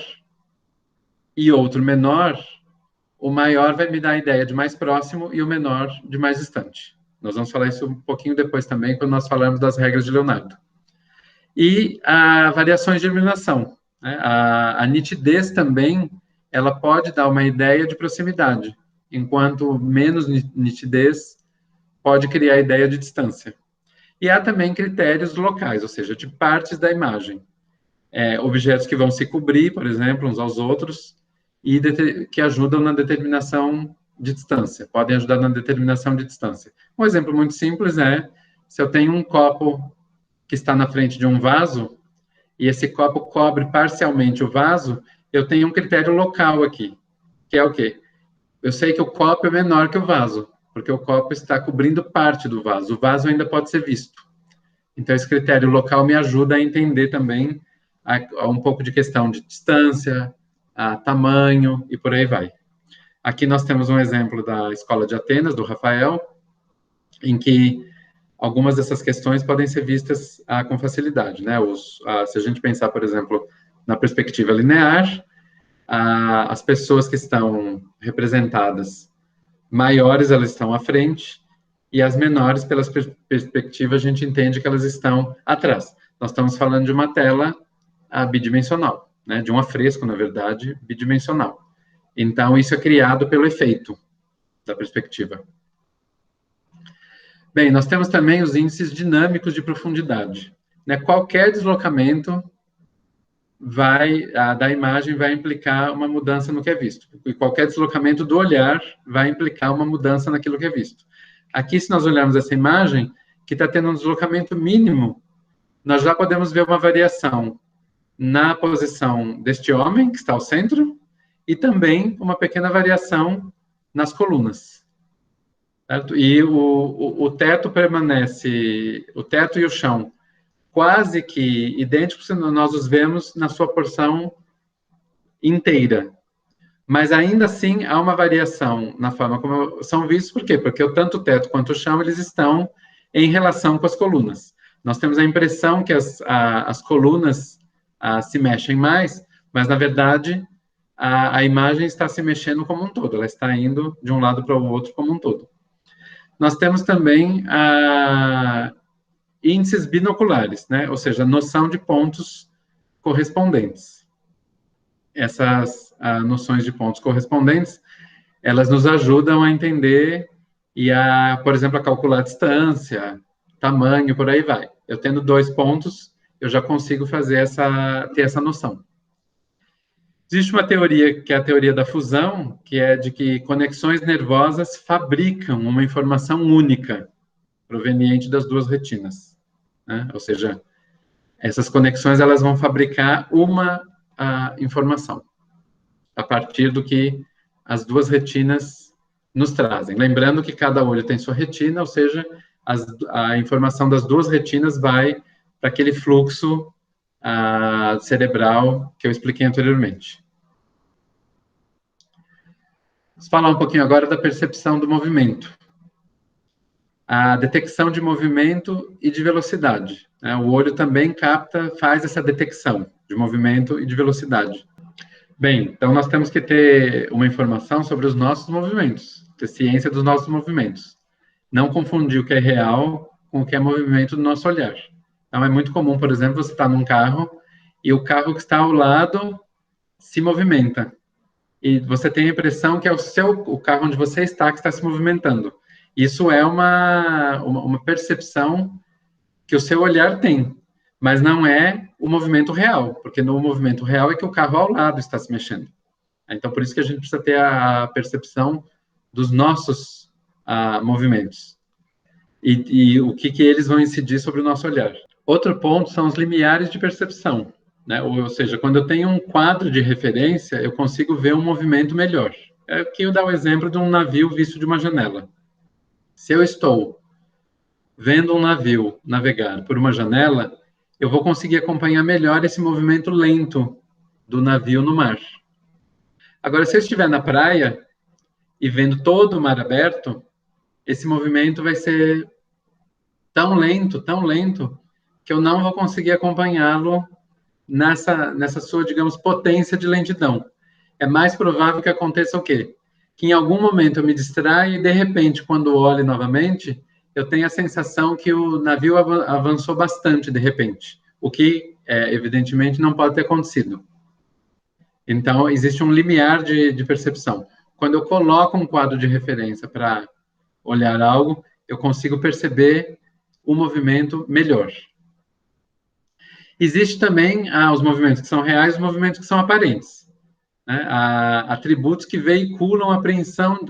e outro menor, o maior vai me dar a ideia de mais próximo e o menor de mais distante. Nós vamos falar isso um pouquinho depois também, quando nós falarmos das regras de Leonardo. E variações de iluminação, né? A nitidez também, ela pode dar uma ideia de proximidade, enquanto menos nitidez pode criar a ideia de distância. E há também critérios locais, ou seja, de partes da imagem. Objetos que vão se cobrir, por exemplo, uns aos outros, e que ajudam na determinação de distância, podem ajudar na determinação de distância. Um exemplo muito simples é, se eu tenho um copo que está na frente de um vaso, e esse copo cobre parcialmente o vaso, eu tenho um critério local aqui, que é o quê? Eu sei que o copo é menor que o vaso, porque o copo está cobrindo parte do vaso. O vaso ainda pode ser visto. Então, esse critério local me ajuda a entender também um pouco de questão de distância, tamanho e por aí vai. Aqui nós temos um exemplo da Escola de Atenas, do Rafael, em que algumas dessas questões podem ser vistas com facilidade, né? Se a gente pensar, por exemplo, na perspectiva linear, as pessoas que estão representadas maiores, elas estão à frente, e as menores, pelas perspectivas, a gente entende que elas estão atrás. Nós estamos falando de uma tela bidimensional, né? De um afresco, na verdade, bidimensional. Então, isso é criado pelo efeito da perspectiva. Bem, nós temos também os índices dinâmicos de profundidade, né? Qualquer deslocamento da imagem vai implicar uma mudança no que é visto. E qualquer deslocamento do olhar vai implicar uma mudança naquilo que é visto. Aqui, se nós olharmos essa imagem, que está tendo um deslocamento mínimo, nós já podemos ver uma variação na posição deste homem, que está ao centro, e também uma pequena variação nas colunas. Certo? E o teto permanece, o teto e o chão, quase que idênticos, nós os vemos na sua porção inteira. Mas ainda assim há uma variação na forma como são vistos, por quê? Porque tanto o teto quanto o chão, eles estão em relação com as colunas. Nós temos a impressão que as colunas se mexem mais, mas na verdade a imagem está se mexendo como um todo, ela está indo de um lado para o outro como um todo. Nós temos também índices binoculares, né? Ou seja, a noção de pontos correspondentes. Essas noções de pontos correspondentes, elas nos ajudam a entender e por exemplo, a calcular a distância, tamanho, por aí vai. Eu tendo 2 pontos, eu já consigo ter essa noção. Existe uma teoria, que é a teoria da fusão, que é de que conexões nervosas fabricam uma informação única, proveniente das duas retinas, né? Ou seja, essas conexões elas vão fabricar uma informação, a partir do que as duas retinas nos trazem. Lembrando que cada olho tem sua retina, ou seja, a informação das duas retinas vai para aquele fluxo cerebral que eu expliquei anteriormente. Vamos falar um pouquinho agora da percepção do movimento. A detecção de movimento e de velocidade, né? O olho também faz essa detecção de movimento e de velocidade. Bem, então nós temos que ter uma informação sobre os nossos movimentos, ter ciência dos nossos movimentos. Não confundir o que é real com o que é movimento do nosso olhar. Então é muito comum, por exemplo, você estar num carro e o carro que está ao lado se movimenta. E você tem a impressão que é o carro onde você está que está se movimentando. Isso é uma percepção que o seu olhar tem, mas não é o movimento real, porque no movimento real é que o carro ao lado está se mexendo. Então, por isso que a gente precisa ter a percepção dos nossos movimentos e o que eles vão incidir sobre o nosso olhar. Outro ponto são os limiares de percepção, né? Ou seja, quando eu tenho um quadro de referência, eu consigo ver um movimento melhor. Aqui eu dou o exemplo de um navio visto de uma janela. Se eu estou vendo um navio navegar por uma janela, eu vou conseguir acompanhar melhor esse movimento lento do navio no mar. Agora, se eu estiver na praia e vendo todo o mar aberto, esse movimento vai ser tão lento, que eu não vou conseguir acompanhá-lo nessa sua, digamos, potência de lentidão. é mais provável que aconteça o quê? Que em algum momento eu me distraia e, de repente, quando olho novamente, eu tenho a sensação que o navio avançou bastante, de repente. O que, evidentemente, não pode ter acontecido. Então, existe um limiar de percepção. Quando eu coloco um quadro de referência para olhar algo, eu consigo perceber o movimento melhor. Existe também os movimentos que são reais e os movimentos que são aparentes. Né? Há atributos que veiculam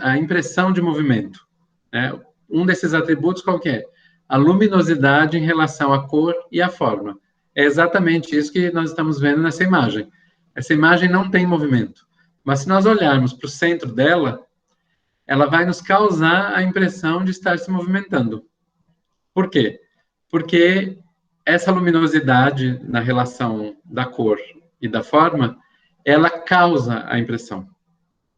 a impressão de movimento. Né? Um desses atributos qual que é? A luminosidade em relação à cor e à forma. É exatamente isso que nós estamos vendo nessa imagem. Essa imagem não tem movimento, mas se nós olharmos para o centro dela, ela vai nos causar a impressão de estar se movimentando. Por quê? Porque essa luminosidade na relação da cor e da forma, ela causa a impressão,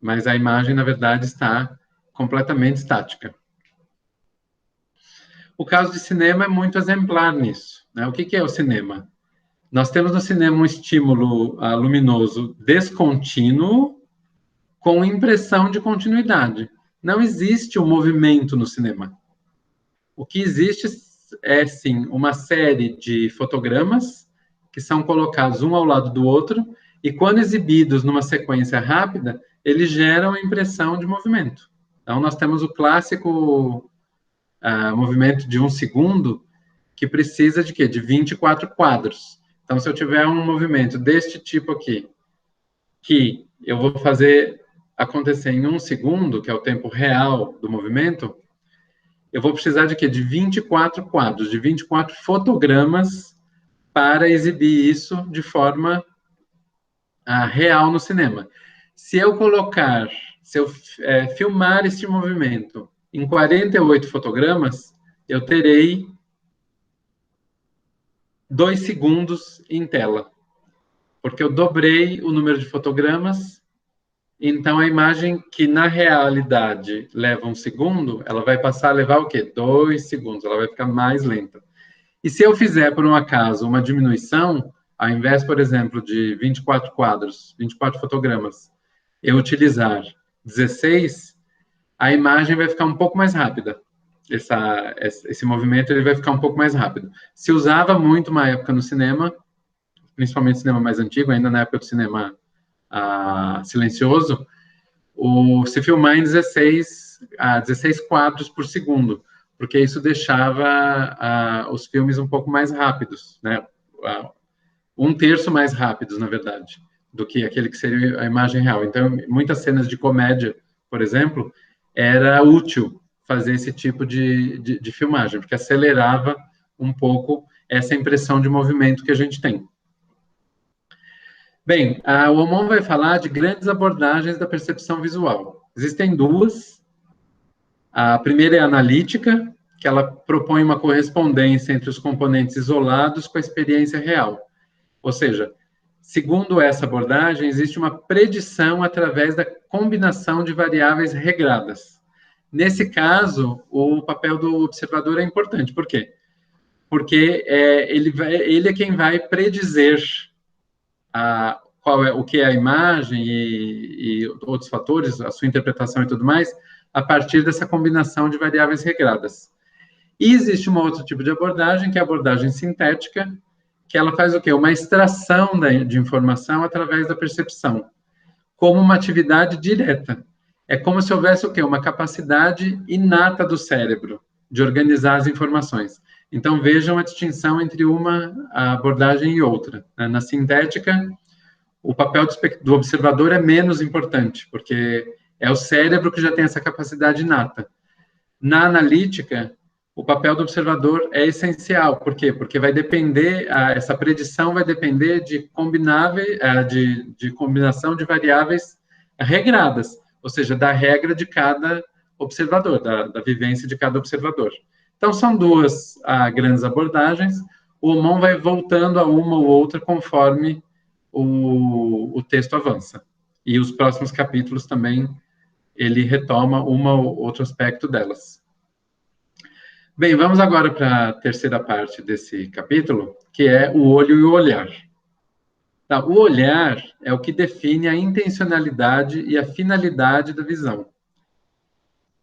mas a imagem, na verdade, está completamente estática. O caso de cinema é muito exemplar nisso. Né? O que é o cinema? Nós temos no cinema um estímulo luminoso descontínuo com impressão de continuidade. Não existe um movimento no cinema. O que existe é, sim, uma série de fotogramas que são colocados um ao lado do outro e, quando exibidos numa sequência rápida, eles geram a impressão de movimento. Então, nós temos o clássico movimento de 1 segundo, que precisa de quê? De 24 quadros. Então, se eu tiver um movimento deste tipo aqui, que eu vou fazer acontecer em 1 segundo, que é o tempo real do movimento, eu vou precisar de quê? De 24 quadros, de 24 fotogramas para exibir isso de forma real no cinema. Se eu filmar este movimento em 48 fotogramas, eu terei 2 segundos em tela, porque eu dobrei o número de fotogramas. Então, a imagem que, na realidade, leva 1 segundo, ela vai passar a levar o quê? 2 segundos, ela vai ficar mais lenta. E se eu fizer, por um acaso, uma diminuição, ao invés, por exemplo, de 24 quadros, 24 fotogramas, eu utilizar 16, a imagem vai ficar um pouco mais rápida. Esse movimento ele vai ficar um pouco mais rápido. Se usava muito uma época no cinema, principalmente cinema mais antigo, ainda na época do cinema silencioso, se filmar em 16 quadros por segundo, porque isso deixava os filmes um pouco mais rápidos, né? 1/3 mais rápidos, na verdade, do que aquele que seria a imagem real. Então, muitas cenas de comédia, por exemplo, era útil fazer esse tipo de filmagem, porque acelerava um pouco essa impressão de movimento que a gente tem. Bem, o Aumont vai falar de grandes abordagens da percepção visual. Existem duas. A primeira é a analítica, que ela propõe uma correspondência entre os componentes isolados com a experiência real. Ou seja, segundo essa abordagem, existe uma predição através da combinação de variáveis regradas. Nesse caso, o papel do observador é importante. Por quê? Porque ele é quem vai predizer o que é a imagem e outros fatores, a sua interpretação e tudo mais, a partir dessa combinação de variáveis regradas. E existe um outro tipo de abordagem, que é a abordagem sintética, que ela faz o quê? Uma extração de informação através da percepção, como uma atividade direta. É como se houvesse o quê? Uma capacidade inata do cérebro de organizar as informações. Então, vejam a distinção entre uma abordagem e outra. Na sintética, o papel do observador é menos importante, porque é o cérebro que já tem essa capacidade inata. Na analítica, o papel do observador é essencial. Por quê? Porque vai depender, essa predição vai depender de combinação de variáveis regradas, ou seja, da regra de cada observador, da vivência de cada observador. Então, são duas grandes abordagens. O Aumont vai voltando a uma ou outra conforme o texto avança. E os próximos capítulos também, ele retoma um ou outro aspecto delas. Bem, vamos agora para a terceira parte desse capítulo, que é o olho e o olhar. Tá, o olhar é o que define a intencionalidade e a finalidade da visão.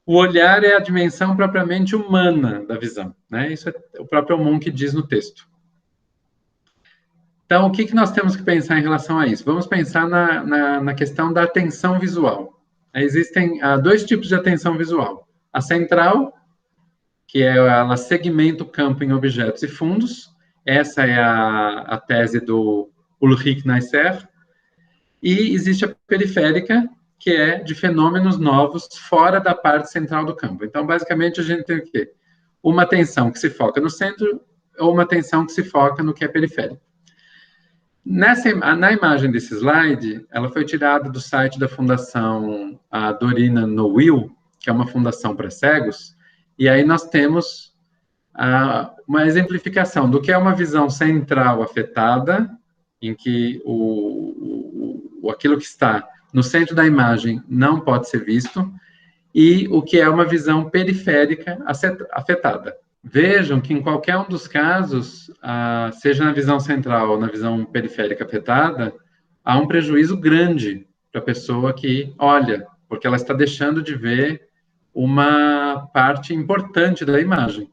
O olhar é a dimensão propriamente humana da visão, né? Isso é o próprio Aumont que diz no texto. Então, o que nós temos que pensar em relação a isso? Vamos pensar na questão da atenção visual. Existem dois tipos de atenção visual. A central, que ela segmenta o campo em objetos e fundos. Essa é a tese do Ulrich Neisser. E existe a periférica, que é de fenômenos novos fora da parte central do campo. Então, basicamente, a gente tem o quê? Uma atenção que se foca no centro ou uma atenção que se foca no que é periférico. Na imagem desse slide, ela foi tirada do site da Fundação Dorina Nowill, que é uma fundação para cegos, e aí nós temos uma exemplificação do que é uma visão central afetada, em que aquilo que está no centro da imagem não pode ser visto, e o que é uma visão periférica afetada. Vejam que em qualquer um dos casos, seja na visão central ou na visão periférica afetada, há um prejuízo grande para a pessoa que olha, porque ela está deixando de ver uma parte importante da imagem.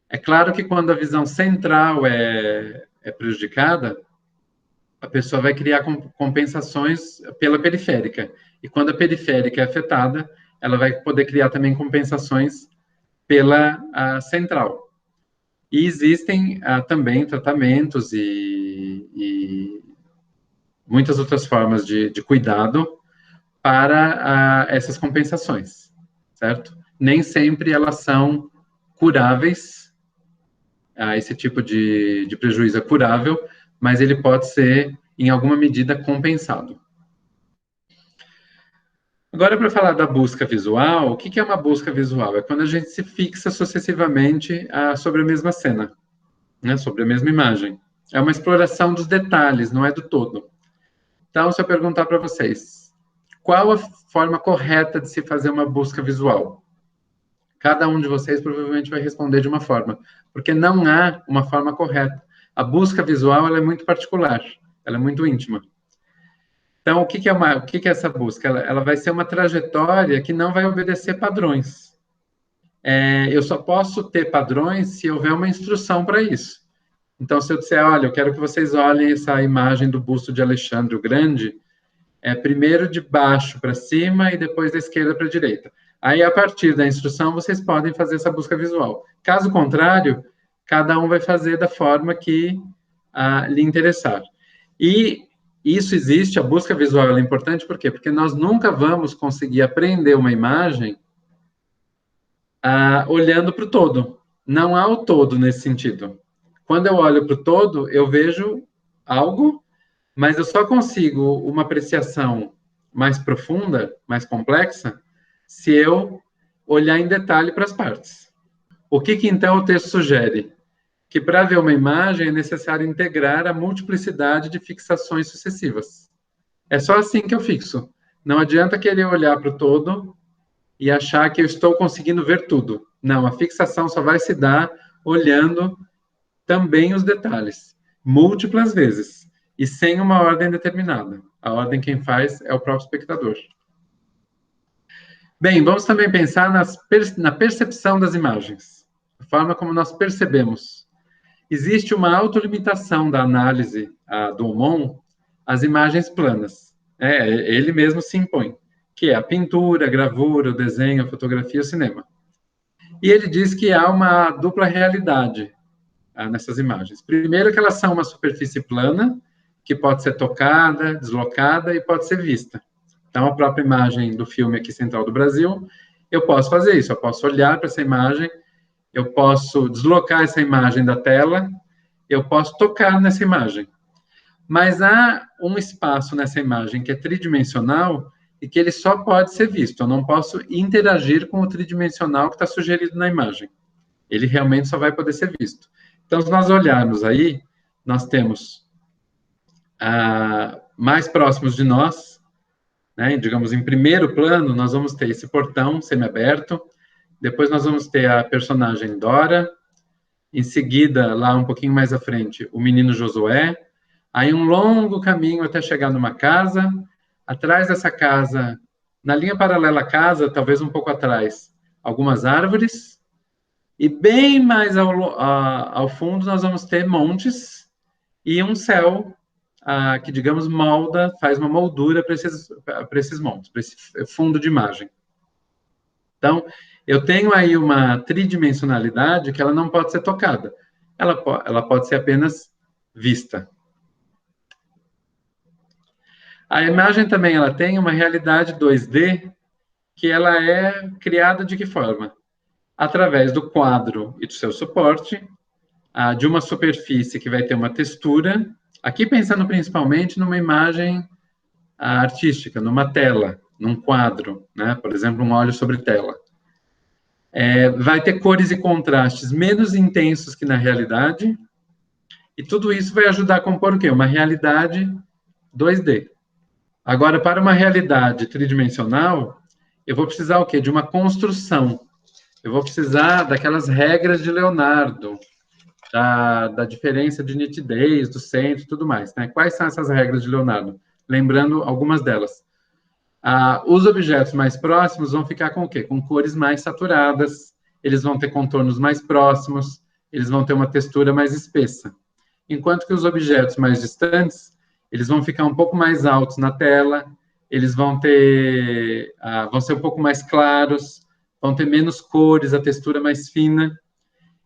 É claro que quando a visão central é prejudicada, a pessoa vai criar compensações pela periférica. E quando a periférica é afetada, ela vai poder criar também compensações pela central. E existem também tratamentos e muitas outras formas de cuidado para essas compensações, certo? Nem sempre elas são curáveis, esse tipo de prejuízo é curável, mas ele pode ser, em alguma medida, compensado. Agora, para falar da busca visual, o que é uma busca visual? É quando a gente se fixa sucessivamente sobre a mesma cena, né, sobre a mesma imagem. É uma exploração dos detalhes, não é do todo. Então, se eu perguntar para vocês, qual a forma correta de se fazer uma busca visual? Cada um de vocês provavelmente vai responder de uma forma, porque não há uma forma correta. A busca visual ela é muito particular, ela é muito íntima. Então, o que é essa busca? Ela vai ser uma trajetória que não vai obedecer padrões. Eu só posso ter padrões se houver uma instrução para isso. Então, se eu disser, olha, eu quero que vocês olhem essa imagem do busto de Alexandre o Grande, primeiro de baixo para cima e depois da esquerda para a direita. Aí, a partir da instrução, vocês podem fazer essa busca visual. Caso contrário, cada um vai fazer da forma que lhe interessar. E isso existe, a busca visual é importante, por quê? Porque nós nunca vamos conseguir aprender uma imagem olhando para o todo. Não há o todo nesse sentido. Quando eu olho para o todo, eu vejo algo, mas eu só consigo uma apreciação mais profunda, mais complexa, se eu olhar em detalhe para as partes. O que então o texto sugere? Que para ver uma imagem é necessário integrar a multiplicidade de fixações sucessivas. É só assim que eu fixo. Não adianta querer olhar para o todo e achar que eu estou conseguindo ver tudo. Não, a fixação só vai se dar olhando também os detalhes, múltiplas vezes, e sem uma ordem determinada. A ordem quem faz é o próprio espectador. Bem, vamos também pensar na percepção das imagens, a forma como nós percebemos. Existe uma autolimitação da análise do Aumont às imagens planas. Ele mesmo se impõe, que é a pintura, a gravura, o desenho, a fotografia, o cinema. E ele diz que há uma dupla realidade nessas imagens. Primeiro, que elas são uma superfície plana, que pode ser tocada, deslocada e pode ser vista. Então, a própria imagem do filme aqui Central do Brasil, eu posso fazer isso, eu posso olhar para essa imagem, eu posso deslocar essa imagem da tela, eu posso tocar nessa imagem. Mas há um espaço nessa imagem que é tridimensional e que ele só pode ser visto. Eu não posso interagir com o tridimensional que está sugerido na imagem. Ele realmente só vai poder ser visto. Então, se nós olharmos aí, nós temos mais próximos de nós, né, digamos, em primeiro plano, nós vamos ter esse portão semiaberto, depois nós vamos ter a personagem Dora, em seguida, lá um pouquinho mais à frente, o menino Josué, Aí um longo caminho até chegar numa casa. Atrás dessa casa, na linha paralela à casa, talvez um pouco atrás, algumas árvores. E bem mais ao fundo nós vamos ter montes e um céu que, digamos, faz uma moldura para esses montes, para esse fundo de imagem. Então, eu tenho aí uma tridimensionalidade que ela não pode ser tocada. Ela pode ser apenas vista. A imagem também ela tem uma realidade 2D que ela é criada de que forma? Através do quadro e do seu suporte, de uma superfície que vai ter uma textura, aqui pensando principalmente numa imagem artística, numa tela, num quadro, né? Por exemplo, um óleo sobre tela. Vai ter cores e contrastes menos intensos que na realidade, e tudo isso vai ajudar a compor o quê? Uma realidade 2D. Agora, para uma realidade tridimensional, eu vou precisar o quê? De uma construção. Eu vou precisar daquelas regras de Leonardo, da diferença de nitidez, do centro e tudo mais. Né? Quais são essas regras de Leonardo? Lembrando algumas delas. Os objetos mais próximos vão ficar com o quê? Com cores mais saturadas, eles vão ter contornos mais próximos, eles vão ter uma textura mais espessa. Enquanto que os objetos mais distantes, eles vão ficar um pouco mais altos na tela, eles vão ser um pouco mais claros, vão ter menos cores, a textura mais fina.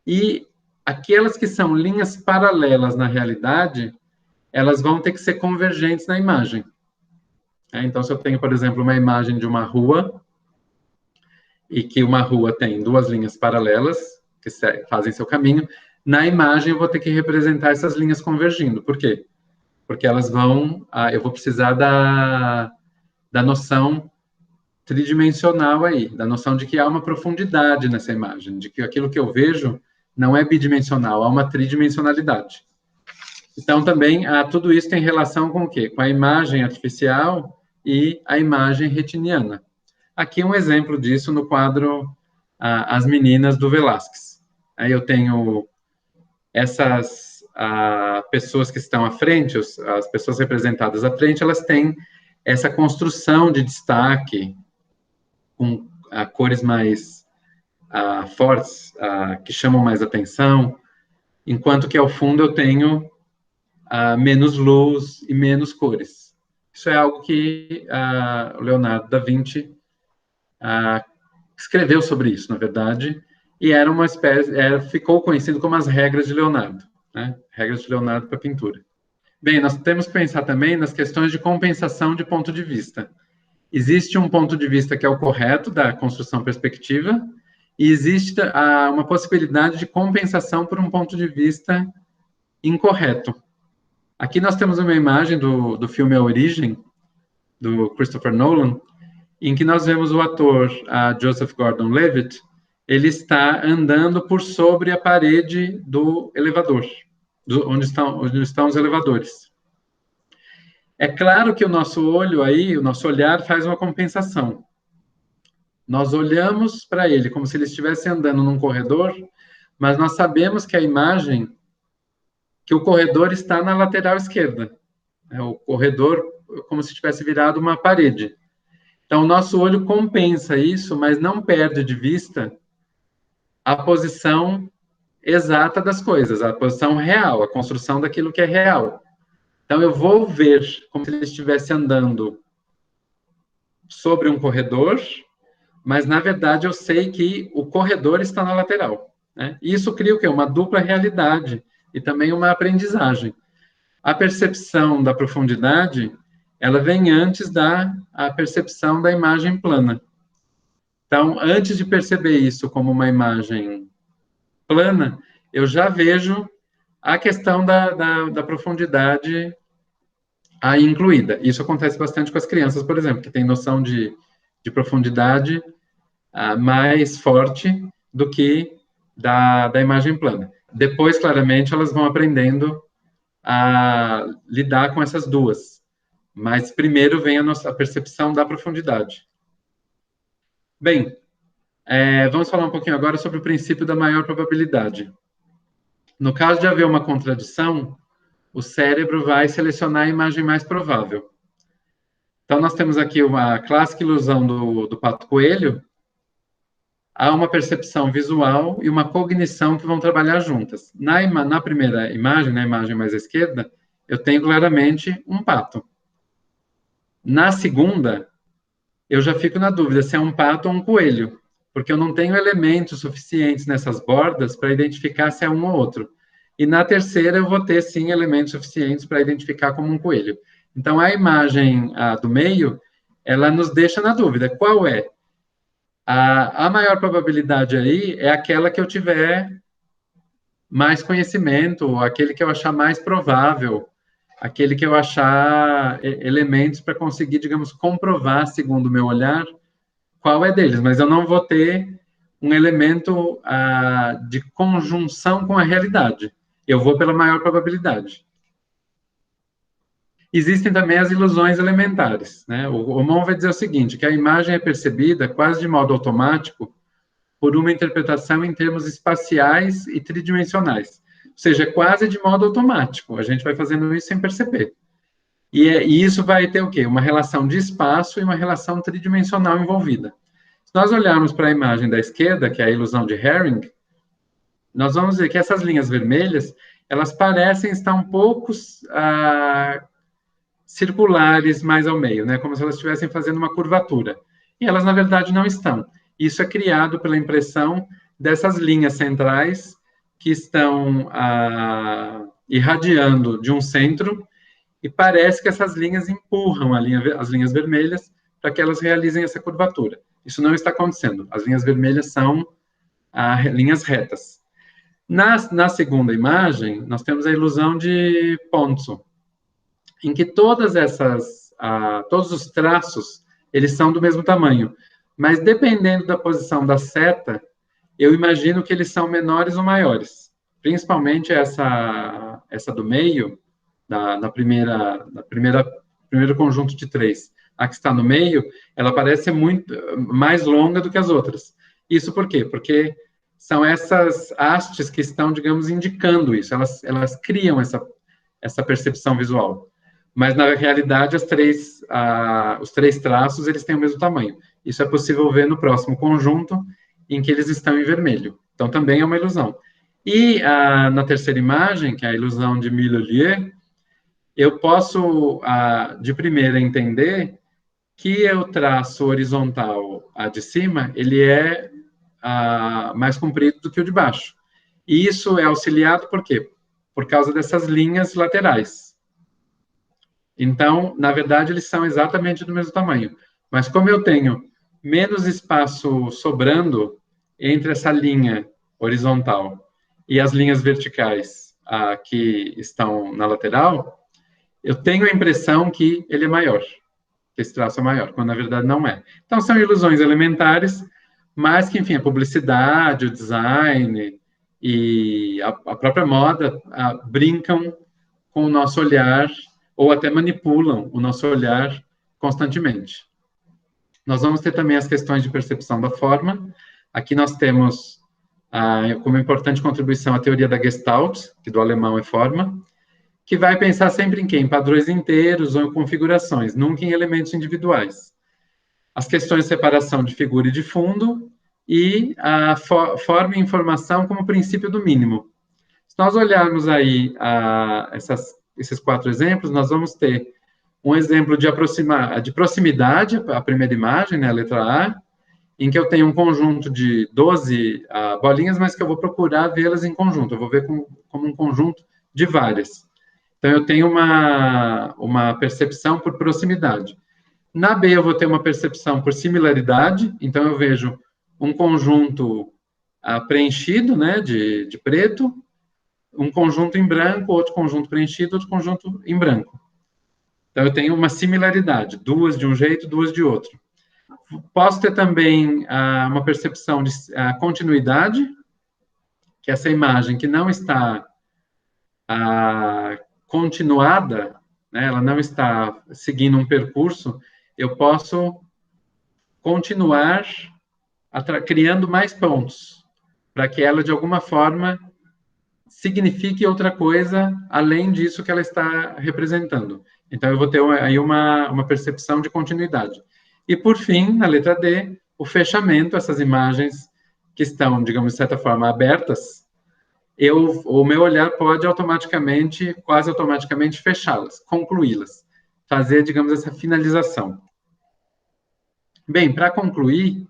E aquelas que são linhas paralelas na realidade, elas vão ter que ser convergentes na imagem. Então, se eu tenho, por exemplo, uma imagem de uma rua, e que uma rua tem duas linhas paralelas, que fazem seu caminho, na imagem eu vou ter que representar essas linhas convergindo. Por quê? Porque elas eu vou precisar da noção tridimensional aí, da noção de que há uma profundidade nessa imagem, de que aquilo que eu vejo não é bidimensional, há uma tridimensionalidade. Então, também, tudo isso tem relação com o quê? Com a imagem artificial e a imagem retiniana. Aqui um exemplo disso no quadro As Meninas, do Velázquez. Aí eu tenho essas pessoas que estão à frente, as pessoas representadas à frente, elas têm essa construção de destaque, com cores mais fortes, que chamam mais atenção, enquanto que ao fundo eu tenho menos luz e menos cores. Isso é algo que o Leonardo da Vinci escreveu sobre isso, na verdade, e era uma espécie, ficou conhecido como as regras de Leonardo, né? Regras de Leonardo para pintura. Bem, nós temos que pensar também nas questões de compensação de ponto de vista. Existe um ponto de vista que é o correto da construção perspectiva, e existe uma possibilidade de compensação por um ponto de vista incorreto. Aqui nós temos uma imagem do filme A Origem, do Christopher Nolan, em que nós vemos o ator Joseph Gordon-Levitt, ele está andando por sobre a parede do elevador, onde estão os elevadores. É claro que o nosso olho aí, o nosso olhar faz uma compensação. Nós olhamos para ele como se ele estivesse andando num corredor, mas nós sabemos que que o corredor está na lateral esquerda. O corredor como se tivesse virado uma parede. Então, o nosso olho compensa isso, mas não perde de vista a posição exata das coisas, a posição real, a construção daquilo que é real. Então, eu vou ver como se ele estivesse andando sobre um corredor, mas, na verdade, eu sei que o corredor está na lateral. Né? E isso cria o quê? Uma dupla realidade e também uma aprendizagem. A percepção da profundidade, ela vem antes da percepção da imagem plana. Então, antes de perceber isso como uma imagem plana, eu já vejo a questão da profundidade aí incluída. Isso acontece bastante com as crianças, por exemplo, que têm noção de profundidade mais forte do que da imagem plana. Depois, claramente, elas vão aprendendo a lidar com essas duas. Mas primeiro vem a percepção da profundidade. Bem, vamos falar um pouquinho agora sobre o princípio da maior probabilidade. No caso de haver uma contradição, o cérebro vai selecionar a imagem mais provável. Então, nós temos aqui uma clássica ilusão do pato-coelho. Há uma percepção visual e uma cognição que vão trabalhar juntas. Na primeira imagem, na imagem mais à esquerda, eu tenho claramente um pato. Na segunda, eu já fico na dúvida se é um pato ou um coelho, porque eu não tenho elementos suficientes nessas bordas para identificar se é um ou outro. E na terceira, eu vou ter, sim, elementos suficientes para identificar como um coelho. Então, a imagem do meio, ela nos deixa na dúvida. Qual é? A maior probabilidade aí é aquela que eu tiver mais conhecimento, aquele que eu achar mais provável, aquele que eu achar elementos para conseguir, digamos, comprovar, segundo o meu olhar, qual é deles. Mas eu não vou ter um elemento de conjunção com a realidade. Eu vou pela maior probabilidade. Existem também as ilusões elementares, né? O Omon vai dizer o seguinte, que a imagem é percebida quase de modo automático por uma interpretação em termos espaciais e tridimensionais. Ou seja, quase de modo automático. A gente vai fazendo isso sem perceber. E isso vai ter o quê? Uma relação de espaço e uma relação tridimensional envolvida. Se nós olharmos para a imagem da esquerda, que é a ilusão de Haring, nós vamos ver que essas linhas vermelhas, elas parecem estar um pouco circulares mais ao meio, né? Como se elas estivessem fazendo uma curvatura. E elas, na verdade, não estão. Isso é criado pela impressão dessas linhas centrais que estão irradiando de um centro e parece que essas linhas empurram as linhas vermelhas para que elas realizem essa curvatura. Isso não está acontecendo. As linhas vermelhas são linhas retas. Na segunda imagem, nós temos a ilusão de Ponzo, em que todos os traços, eles são do mesmo tamanho, mas dependendo da posição da seta, eu imagino que eles são menores ou maiores. Principalmente essa do meio, primeiro conjunto de três. A que está no meio, ela parece ser muito mais longa do que as outras. Isso por quê? Porque são essas hastes que estão, digamos, indicando isso. Elas criam essa percepção visual. Mas, na realidade, os três traços, eles têm o mesmo tamanho. Isso é possível ver no próximo conjunto, em que eles estão em vermelho. Então, também é uma ilusão. E na terceira imagem, que é a ilusão de Mille-Lieu, eu posso, de primeira, entender que o traço horizontal de cima, ele é mais comprido do que o de baixo. E isso é auxiliado por quê? Por causa dessas linhas laterais. Então, na verdade, eles são exatamente do mesmo tamanho. Mas como eu tenho menos espaço sobrando entre essa linha horizontal e as linhas verticais que estão na lateral, eu tenho a impressão que ele é maior, que esse traço é maior, quando na verdade não é. Então, são ilusões elementares, mas que, enfim, a publicidade, o design e a própria moda brincam com o nosso olhar ou até manipulam o nosso olhar constantemente. Nós vamos ter também as questões de percepção da forma. Aqui nós temos, como importante contribuição, a teoria da Gestalt, que do alemão é forma, que vai pensar sempre em quê? Em padrões inteiros ou em configurações, nunca em elementos individuais. As questões de separação de figura e de fundo e a forma e informação como princípio do mínimo. Se nós olharmos aí esses 4 exemplos, nós vamos ter um exemplo de proximidade, a primeira imagem, né, a letra A, em que eu tenho um conjunto de 12 bolinhas, mas que eu vou procurar vê-las em conjunto, eu vou ver como um conjunto de várias. Então, eu tenho uma percepção por proximidade. Na B, eu vou ter uma percepção por similaridade, então eu vejo um conjunto preenchido, né, de preto, um conjunto em branco, outro conjunto preenchido, outro conjunto em branco. Então, eu tenho uma similaridade, duas de um jeito, duas de outro. Posso ter também uma percepção de continuidade, que é essa imagem que não está continuada, né, ela não está seguindo um percurso, eu posso continuar criando mais pontos, para que ela, de alguma forma, signifique outra coisa além disso que ela está representando. Então, eu vou ter aí uma percepção de continuidade. E, por fim, na letra D, o fechamento, essas imagens que estão, digamos, de certa forma, abertas, o meu olhar pode automaticamente, quase automaticamente, fechá-las, concluí-las, fazer, digamos, essa finalização. Bem, para concluir,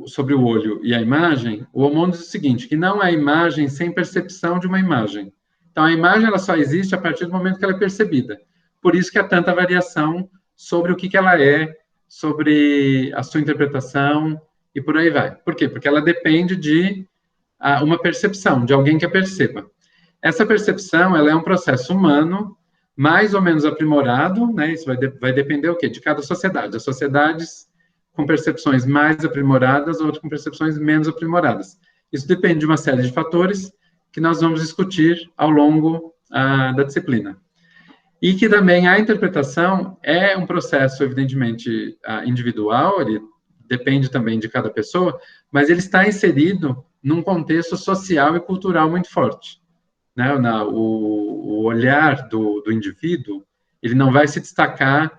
sobre o olho e a imagem, o Aumont diz o seguinte, que não há imagem sem percepção de uma imagem. Então, a imagem ela só existe a partir do momento que ela é percebida. Por isso que há tanta variação sobre o que ela é, sobre a sua interpretação e por aí vai. Por quê? Porque ela depende de uma percepção, de alguém que a perceba. Essa percepção ela é um processo humano, mais ou menos aprimorado, né? Isso vai depender o quê? De cada sociedade. As sociedades com percepções mais aprimoradas, outras com percepções menos aprimoradas. Isso depende de uma série de fatores que nós vamos discutir ao longo da disciplina. E que também a interpretação é um processo, evidentemente, individual, ele depende também de cada pessoa, mas ele está inserido num contexto social e cultural muito forte. Né? O olhar do indivíduo, ele não vai se destacar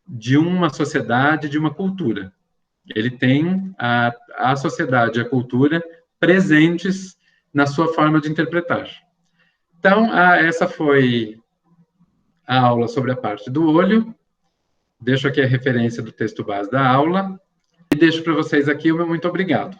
de uma sociedade, de uma cultura. Ele tem a sociedade e a cultura presentes na sua forma de interpretar. Então, essa foi a aula sobre a parte do olho. Deixo aqui a referência do texto base da aula. E deixo para vocês aqui o meu muito obrigado.